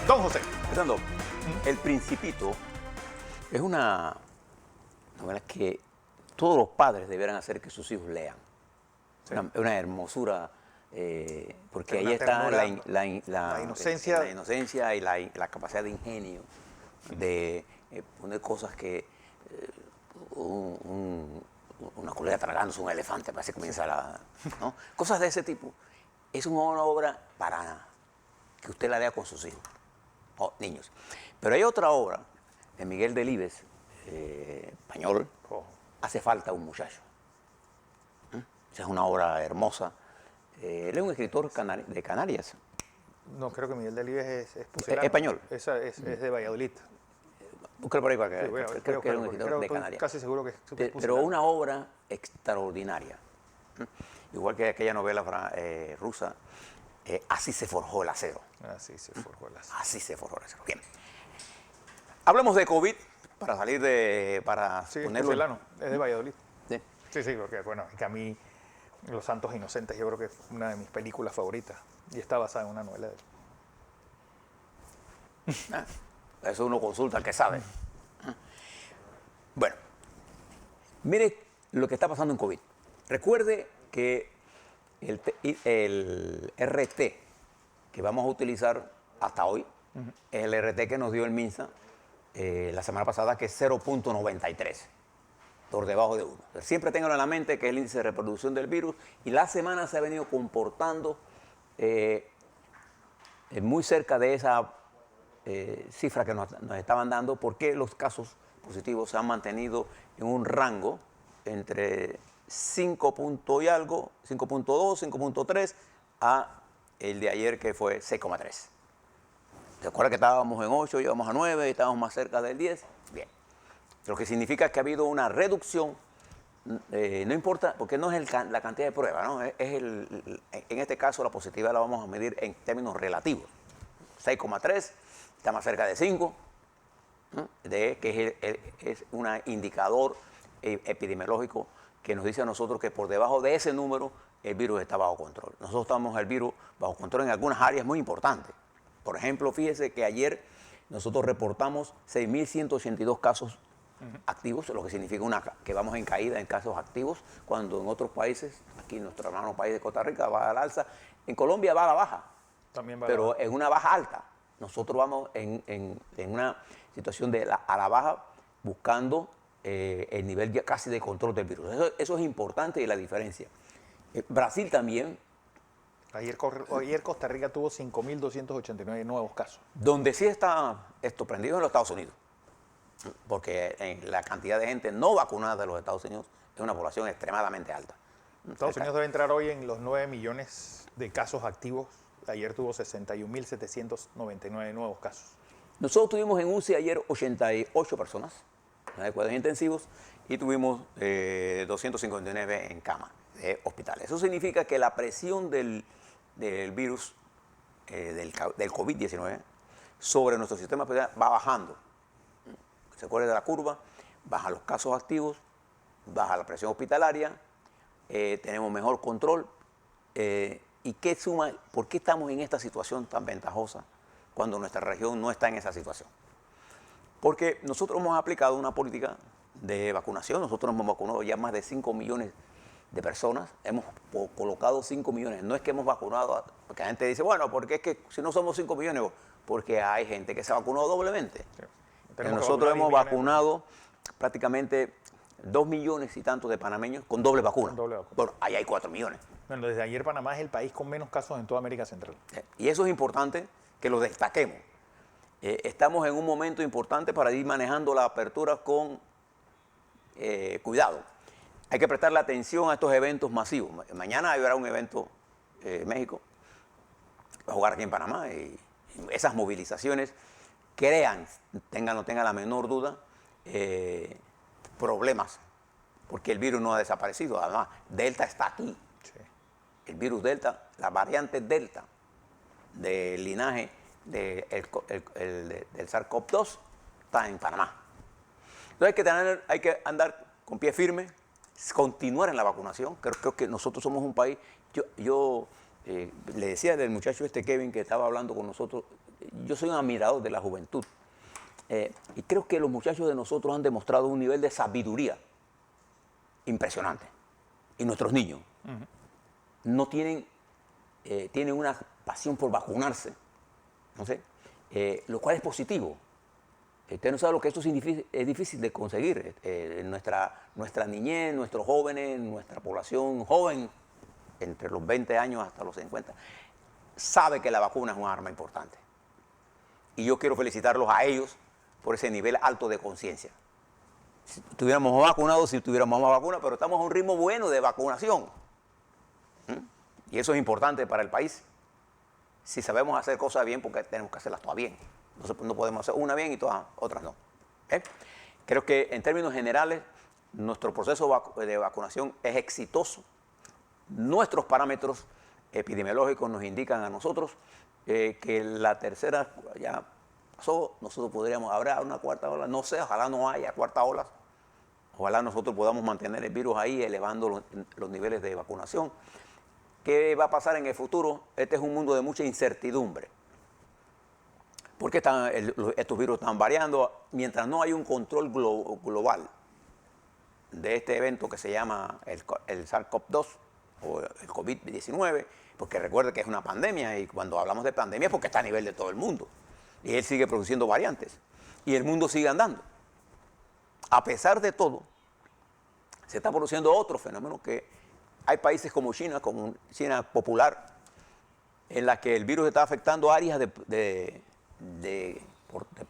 Don José. Fernando, El Principito es una novela que todos los padres debieran hacer que sus hijos lean. Sí. Una hermosura, porque Una ahí está ternura, la inocencia. la inocencia y la capacidad de ingenio de poner cosas que una culebra tragándose un elefante, parece que comienza ¿no? Cosas de ese tipo. Es una obra para que usted la lea con sus hijos, o niños. Pero hay otra obra de Miguel Delibes, español, Hace falta un muchacho. Esa es una obra hermosa. Él es un escritor de Canarias. No, creo que Miguel Delibes es Es español. Es de Valladolid. Búscalo por ahí para que Sí, creo que era un escritor de estoy Canarias. casi seguro que es Pero pucelano. una obra extraordinaria. Igual que aquella novela rusa, Así se forjó el acero. Así se forjó las. Así se forjó el acero. Bien. Hablemos de COVID para salir para Sí, es ponerlo. pucelano, es de Valladolid. Sí. Sí, porque bueno, es que a mí Los Santos Inocentes yo creo que es una de mis películas favoritas y está basada en una novela de él. Eso uno consulta al que sabe. Bueno, mire lo que está pasando en COVID. Recuerde que el RT que vamos a utilizar hasta hoy es el RT que nos dio el MINSA la semana pasada, que es 0.93, por debajo de 1. Siempre ténganlo en la mente, que es el índice de reproducción del virus, y la semana se ha venido comportando muy cerca de esa cifra que nos estaban dando, porque los casos positivos se han mantenido en un rango entre 5 punto y algo, 5.2, 5.3, a el de ayer, que fue 6,3. ¿Se acuerda que estábamos en 8, íbamos a 9, estábamos más cerca del 10? Bien. Lo que significa que ha habido una reducción, no importa, porque no es la cantidad de pruebas, ¿no? En este caso la positividad la vamos a medir en términos relativos. 6,3, está más cerca de 5, ¿no? Que es un indicador epidemiológico que nos dice a nosotros que por debajo de ese número el virus está bajo control. Nosotros estamos el virus bajo control en algunas áreas muy importantes. Por ejemplo, fíjese que ayer nosotros reportamos 6.182 casos activos, lo que significa que vamos en caída en casos activos, cuando en otros países, aquí nuestro hermano país de Costa Rica va al alza, en Colombia va a la baja, También va pero en una baja alta. Nosotros vamos en una situación a la baja, buscando el nivel ya casi de control del virus. Eso es importante, y la diferencia. Brasil también. Ayer Costa Rica tuvo 5.289 nuevos casos. Donde sí está esto prendido en los Estados Unidos, porque la cantidad de gente no vacunada de los Estados Unidos es una población extremadamente alta. Estados Unidos debe entrar hoy en los 9 millones de casos activos. Ayer tuvo 61.799 nuevos casos. Nosotros tuvimos en UCI ayer 88 personas en cuidados intensivos y tuvimos 259 en cama de hospitales. Eso significa que la presión del virus, del COVID-19, sobre nuestro sistema hospitalario va bajando. Se acuerda de la curva, baja los casos activos, baja la presión hospitalaria, tenemos mejor control. ¿Y qué suma? ¿Por qué estamos en esta situación tan ventajosa cuando nuestra región no está en esa situación? Porque nosotros hemos aplicado una política de vacunación. Nosotros hemos vacunado ya más de 5 millones de personas. Hemos colocado 5 millones. No es que hemos vacunado, porque la gente dice, bueno, porque es que si no somos 5 millones, porque hay gente que se vacunó doblemente. Sí. Nosotros hemos vacunado prácticamente 2 millones y tantos de panameños con doble vacuna. Bueno, ahí hay 4 millones. Bueno, desde ayer Panamá es el país con menos casos en toda América Central. Y eso es importante que lo destaquemos. Estamos en un momento importante para ir manejando la apertura con cuidado. Hay que prestarle atención a estos eventos masivos. Mañana habrá un evento en México, va a jugar aquí en Panamá, y esas movilizaciones crean, no tengan la menor duda, problemas, porque el virus no ha desaparecido. Además, Delta está aquí. Sí. El virus Delta, la variante Delta del linaje del SARS-CoV-2 está en Panamá. Entonces hay que andar con pie firme, continuar en la vacunación. Creo que nosotros somos un país. Yo le decía del muchacho Kevin, que estaba hablando con nosotros, yo soy un admirador de la juventud. Y creo que los muchachos de nosotros han demostrado un nivel de sabiduría impresionante. Y nuestros niños no tienen, tienen una pasión por vacunarse, ¿no sé? Lo cual es positivo. Usted no sabe lo que esto es difícil de conseguir. Nuestra niñez, nuestros jóvenes, nuestra población joven, entre los 20 años hasta los 50, sabe que la vacuna es un arma importante. Y yo quiero felicitarlos a ellos por ese nivel alto de conciencia. Si estuviéramos más vacunados, si tuviéramos más vacunas, pero estamos a un ritmo bueno de vacunación. Y eso es importante para el país. Si sabemos hacer cosas bien, porque tenemos que hacerlas todas bien. No podemos hacer una bien y todas otras no. Creo que en términos generales, nuestro proceso de vacunación es exitoso. Nuestros parámetros epidemiológicos nos indican a nosotros que la tercera ya pasó, nosotros podríamos, habrá una cuarta ola, no sé, ojalá no haya cuarta ola, ojalá nosotros podamos mantener el virus ahí elevando los niveles de vacunación. ¿Qué va a pasar en el futuro? Este es un mundo de mucha incertidumbre. Porque estos virus están variando. Mientras no hay un control global de este evento que se llama el SARS-CoV-2 o el COVID-19, porque recuerde que es una pandemia y cuando hablamos de pandemia es porque está a nivel de todo el mundo. Y él sigue produciendo variantes y el mundo sigue andando. A pesar de todo, se está produciendo otro fenómeno que hay países como China popular, en la que el virus está afectando áreas de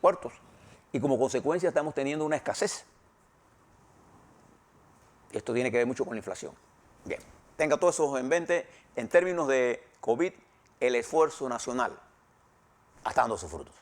puertos y como consecuencia estamos teniendo una escasez. Esto tiene que ver mucho con la inflación. Bien, tenga todo eso en mente. En términos de COVID, el esfuerzo nacional está dando sus frutos.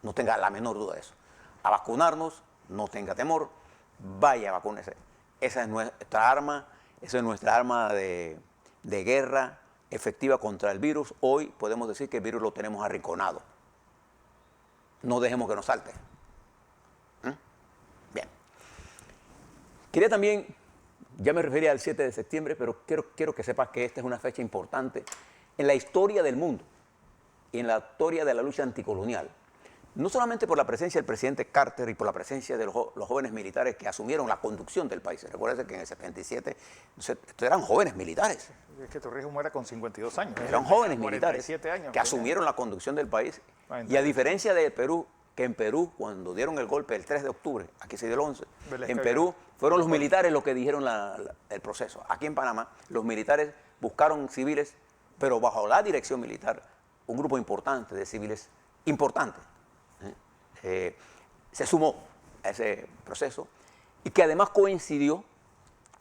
No tenga la menor duda de eso. A vacunarnos, no tenga temor, vaya a vacúnese. Esa es nuestra arma, esa es nuestra arma de guerra efectiva contra el virus. Hoy podemos decir que el virus lo tenemos arrinconado. No dejemos que nos salte. Bien. Quería también, ya me refería al 7 de septiembre, pero quiero que sepas que esta es una fecha importante en la historia del mundo y en la historia de la lucha anticolonial. No solamente por la presencia del presidente Carter y por la presencia de los jóvenes militares que asumieron la conducción del país. Recuerden que en el 77 estos eran jóvenes militares. Es que Torrijos muere con 52 años. Eran jóvenes militares años, que asumieron la conducción del país. Y a diferencia de Perú, que en Perú, cuando dieron el golpe el 3 de octubre, aquí se dio el 11, en Perú fueron los militares los que dijeron el proceso. Aquí en Panamá, los militares buscaron civiles, pero bajo la dirección militar, un grupo importante de civiles, importante, se sumó a ese proceso y que además coincidió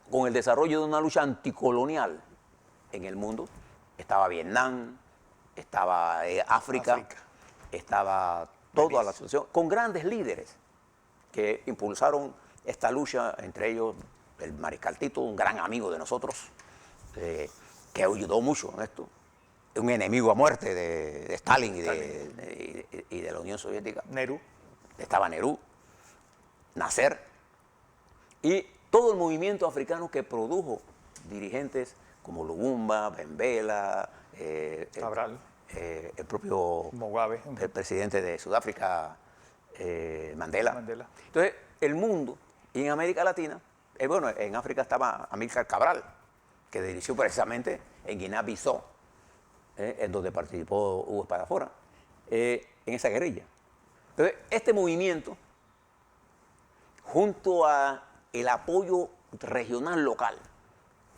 con el desarrollo de una lucha anticolonial en el mundo. Estaba Vietnam, estaba África, estaba toda la situación, con grandes líderes que impulsaron esta lucha, entre ellos el mariscal Tito, un gran amigo de nosotros, que ayudó mucho en esto, un enemigo a muerte de Stalin y de la Unión Soviética. Nehru. Estaba Nehru, Nasser, y todo el movimiento africano que produjo dirigentes como Lubumba, Bembela, Cabral, el propio Mugabe, el presidente de Sudáfrica, Mandela. Entonces, el mundo, y en América Latina, bueno, en África estaba Amílcar Cabral, que dirigió precisamente en Guinea-Bissau, en donde participó Hugo Espadafora, en esa guerrilla. Entonces, este movimiento, junto a el apoyo regional local,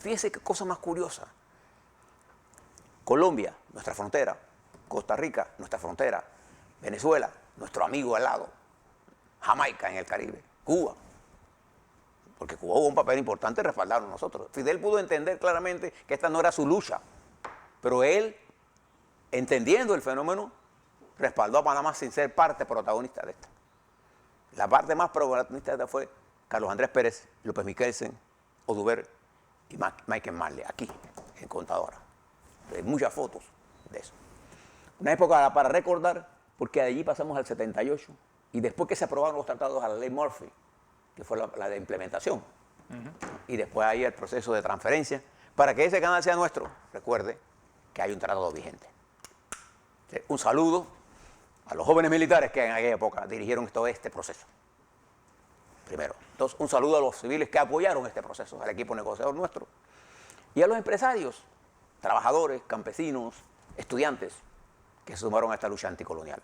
fíjense qué cosa más curiosa. Colombia, nuestra frontera, Costa Rica, nuestra frontera, Venezuela, nuestro amigo al lado, Jamaica en el Caribe, Cuba, porque Cuba jugó un papel importante respaldarnos nosotros. Fidel pudo entender claramente que esta no era su lucha, pero él, entendiendo el fenómeno, respaldó a Panamá sin ser parte protagonista de esta. La parte más protagonista de esta fue Carlos Andrés Pérez, López Michelsen, Oduber y Michael Marley, aquí, en Contadora. Hay muchas fotos de eso. Una época para recordar, porque de allí pasamos al 78, y después que se aprobaron los tratados a la ley Murphy, que fue la de implementación, y después ahí el proceso de transferencia, para que ese canal sea nuestro, recuerde que hay un tratado vigente. Un saludo a los jóvenes militares que en aquella época dirigieron todo este proceso. Primero. Entonces, un saludo a los civiles que apoyaron este proceso, al equipo negociador nuestro. Y a los empresarios, trabajadores, campesinos, estudiantes, que se sumaron a esta lucha anticolonial.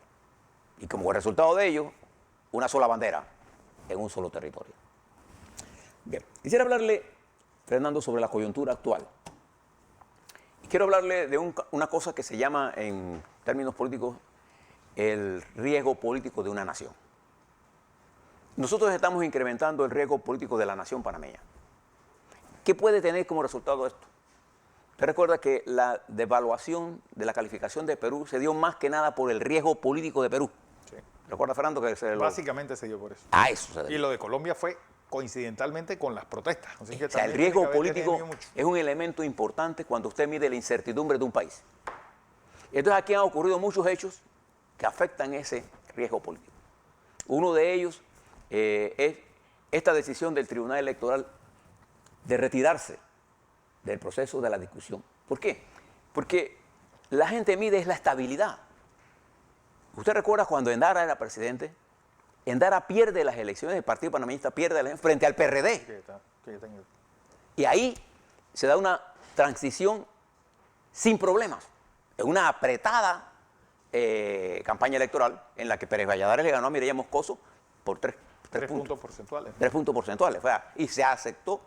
Y como resultado de ello, una sola bandera en un solo territorio. Bien, quisiera hablarle, Fernando, sobre la coyuntura actual. Y quiero hablarle de una cosa que se llama, en términos políticos, el riesgo político de una nación. Nosotros estamos incrementando el riesgo político de la nación panameña. ¿Qué puede tener como resultado esto? Usted recuerda que la devaluación de la calificación de Perú se dio más que nada por el riesgo político de Perú. Sí. ¿Recuerda, Fernando? Que Básicamente se dio por eso. Ah, eso se dio. Y lo de Colombia fue coincidentalmente con las protestas. Así que O sea, el también riesgo tiene que haber político tenido mucho. es un elemento importante cuando usted mide la incertidumbre de un país. Entonces aquí han ocurrido muchos hechos que afectan ese riesgo político. Uno de ellos es esta decisión del Tribunal Electoral de retirarse del proceso de la discusión. ¿Por qué? Porque la gente mide es la estabilidad. ¿Usted recuerda cuando Endara era presidente? Endara pierde las elecciones, el Partido Panameñista pierde las elecciones frente al PRD. Y ahí se da una transición sin problemas, en una apretada campaña electoral en la que Pérez Valladares le ganó a Mireya Moscoso por 3 puntos porcentuales. 3 puntos porcentuales. Y se aceptó.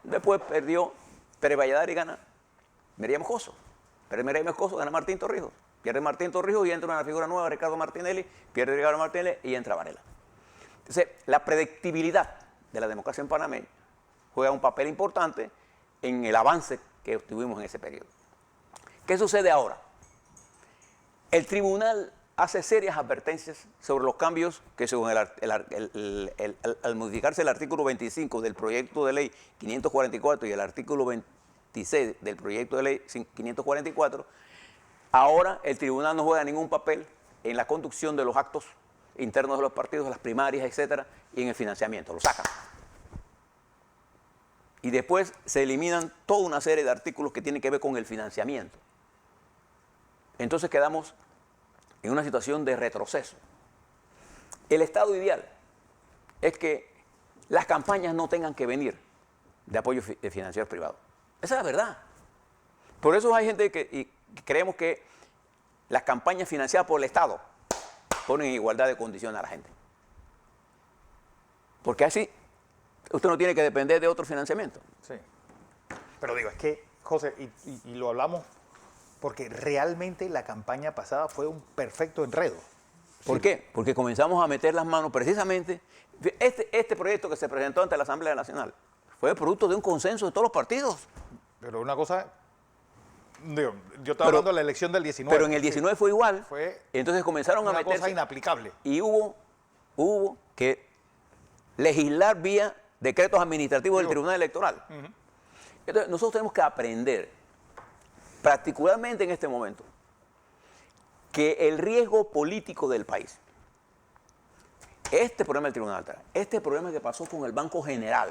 Después perdió Pérez Valladares y gana Mireya Moscoso. Mireya Moscoso gana Martín Torrijos. Pierde Martín Torrijos y entra una figura nueva, Ricardo Martinelli. Pierde Ricardo Martinelli y entra Varela. Entonces, la predictibilidad de la democracia en Panamá juega un papel importante en el avance que obtuvimos en ese periodo. ¿Qué sucede ahora? El tribunal hace serias advertencias sobre los cambios que según al modificarse el artículo 25 del proyecto de ley 544 y el artículo 26 del proyecto de ley 544, ahora el tribunal no juega ningún papel en la conducción de los actos internos de los partidos, las primarias, etcétera, y en el financiamiento, lo sacan. Y después se eliminan toda una serie de artículos que tienen que ver con el financiamiento. Entonces quedamos en una situación de retroceso. El estado ideal es que las campañas no tengan que venir de apoyo de financieros privados. Esa es la verdad. Por eso hay gente que creemos que las campañas financiadas por el Estado ponen en igualdad de condiciones a la gente. Porque así usted no tiene que depender de otro financiamiento. Sí. Pero digo, es que, José, y lo hablamos porque realmente la campaña pasada fue un perfecto enredo. ¿Por qué? Porque comenzamos a meter las manos precisamente. Este proyecto que se presentó ante la Asamblea Nacional fue producto de un consenso de todos los partidos. Pero una cosa, digo, yo estaba hablando de la elección del 19. Pero en el 19 fue igual. Fue entonces comenzaron a una meterse. cosa inaplicable. Y hubo que legislar vía decretos administrativos del Tribunal Electoral. Entonces nosotros tenemos que aprender, particularmente en este momento, que el riesgo político del país, este problema del Tribunal Electoral, este problema que pasó con el Banco General,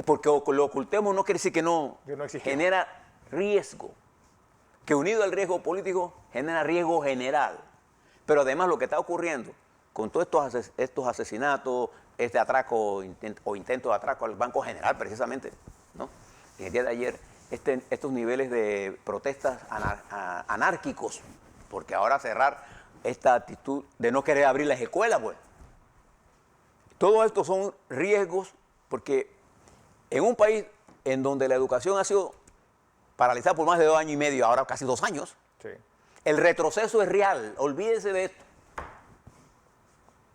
porque lo ocultemos no quiere decir que no genera riesgo, que unido al riesgo político genera riesgo general. Pero además lo que está ocurriendo con todos estos asesinatos, este atraco o intento de atraco al Banco General precisamente, ¿no? En el día de ayer, estos niveles de protestas anárquicos, porque ahora cerrar esta actitud de no querer abrir las escuelas, pues. Todo esto son riesgos porque en un país en donde la educación ha sido paralizada por más de 2 años y medio, ahora casi 2 años, Sí. El retroceso es real, olvídese de esto.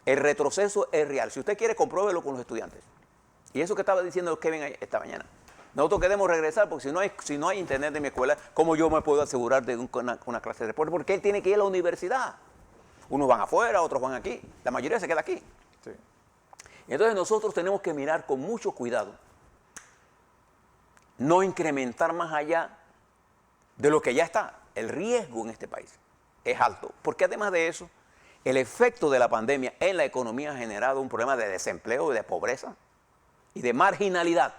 El retroceso es real. Si usted quiere, compruébelo con los estudiantes. Y eso que estaba diciendo Kevin esta mañana. Nosotros queremos regresar porque si no hay internet en mi escuela, ¿cómo yo me puedo asegurar de una clase de deporte? Porque él tiene que ir a la universidad. Unos van afuera, otros van aquí. La mayoría se queda aquí. Sí. Entonces nosotros tenemos que mirar con mucho cuidado. No incrementar más allá de lo que ya está. El riesgo en este país es alto. Porque además de eso, el efecto de la pandemia en la economía ha generado un problema de desempleo y de pobreza y de marginalidad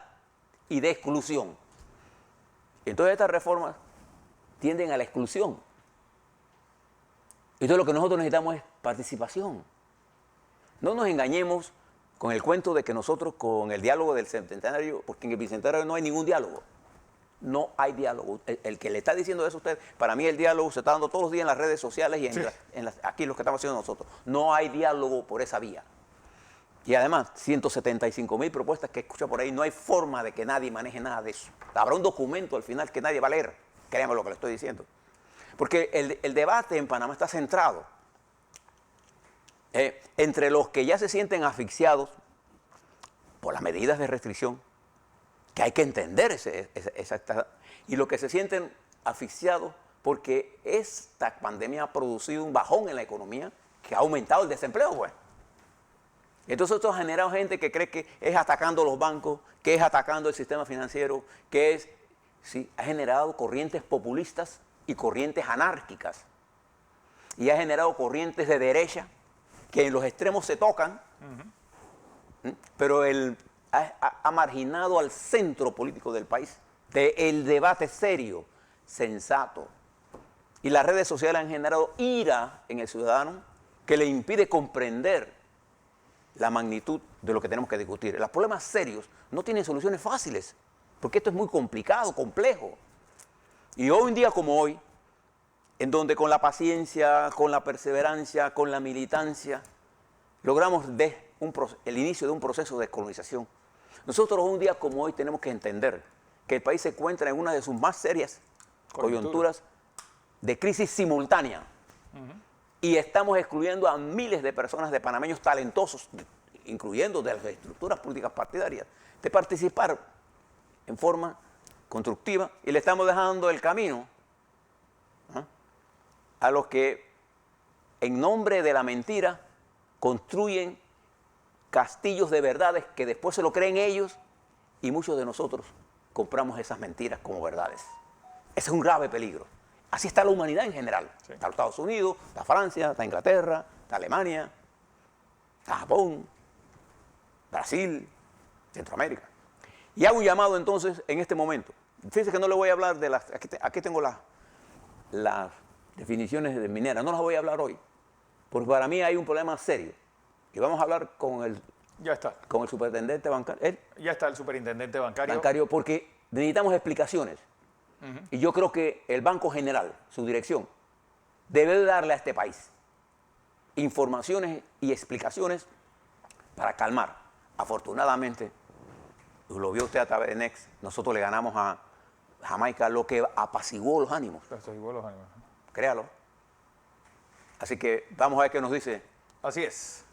y de exclusión. Entonces estas reformas tienden a la exclusión. Entonces lo que nosotros necesitamos es participación. No nos engañemos con el cuento de que nosotros con el diálogo del Bicentenario, porque en el Bicentenario no hay ningún diálogo. No hay diálogo. El que le está diciendo eso a usted, para mí el diálogo se está dando todos los días en las redes sociales y aquí lo que estamos haciendo nosotros. No hay diálogo por esa vía. Y además, 175.000 propuestas que escucha por ahí, no hay forma de que nadie maneje nada de eso. Habrá un documento al final que nadie va a leer. Créanme lo que le estoy diciendo. Porque el debate en Panamá está centrado entre los que ya se sienten asfixiados por las medidas de restricción, que hay que entender y los que se sienten asfixiados porque esta pandemia ha producido un bajón en la economía que ha aumentado el desempleo, pues. Entonces esto ha generado gente que cree que es atacando los bancos, que es atacando el sistema financiero, que es, sí, ha generado corrientes populistas y corrientes anárquicas. Y ha generado corrientes de derecha que en los extremos se tocan, pero ha marginado al centro político del país, del debate serio, sensato. Y las redes sociales han generado ira en el ciudadano que le impide comprender la magnitud de lo que tenemos que discutir. Los problemas serios no tienen soluciones fáciles, porque esto es muy complicado, complejo. Y hoy un día como hoy, en donde con la paciencia, con la perseverancia, con la militancia, logramos el inicio de un proceso de descolonización. Nosotros un día como hoy tenemos que entender que el país se encuentra en una de sus más serias coyunturas de crisis simultánea. Y estamos excluyendo a miles de personas, de panameños talentosos, incluyendo de las estructuras políticas partidarias, de participar en forma constructiva y le estamos dejando el camino a los que en nombre de la mentira construyen castillos de verdades que después se lo creen ellos y muchos de nosotros compramos esas mentiras como verdades. Ese es un grave peligro. Así está la humanidad en general. Sí. Está Estados Unidos, está Francia, está Inglaterra, está Alemania, está Japón, Brasil, Centroamérica. Y hago un llamado entonces en este momento. Fíjense que no le voy a hablar de las... Aquí tengo las definiciones de minera. No las voy a hablar hoy, porque para mí hay un problema serio. Y vamos a hablar con el... Ya está. Con el superintendente bancario. Ya está el superintendente bancario. Bancario, porque necesitamos explicaciones. Y yo creo que el Banco General, su dirección, debe darle a este país informaciones y explicaciones para calmar. Afortunadamente, lo vio usted a través de Next, nosotros le ganamos a Jamaica, lo que apaciguó los ánimos. Apaciguó los ánimos. Créalo. Así que vamos a ver qué nos dice. Así es.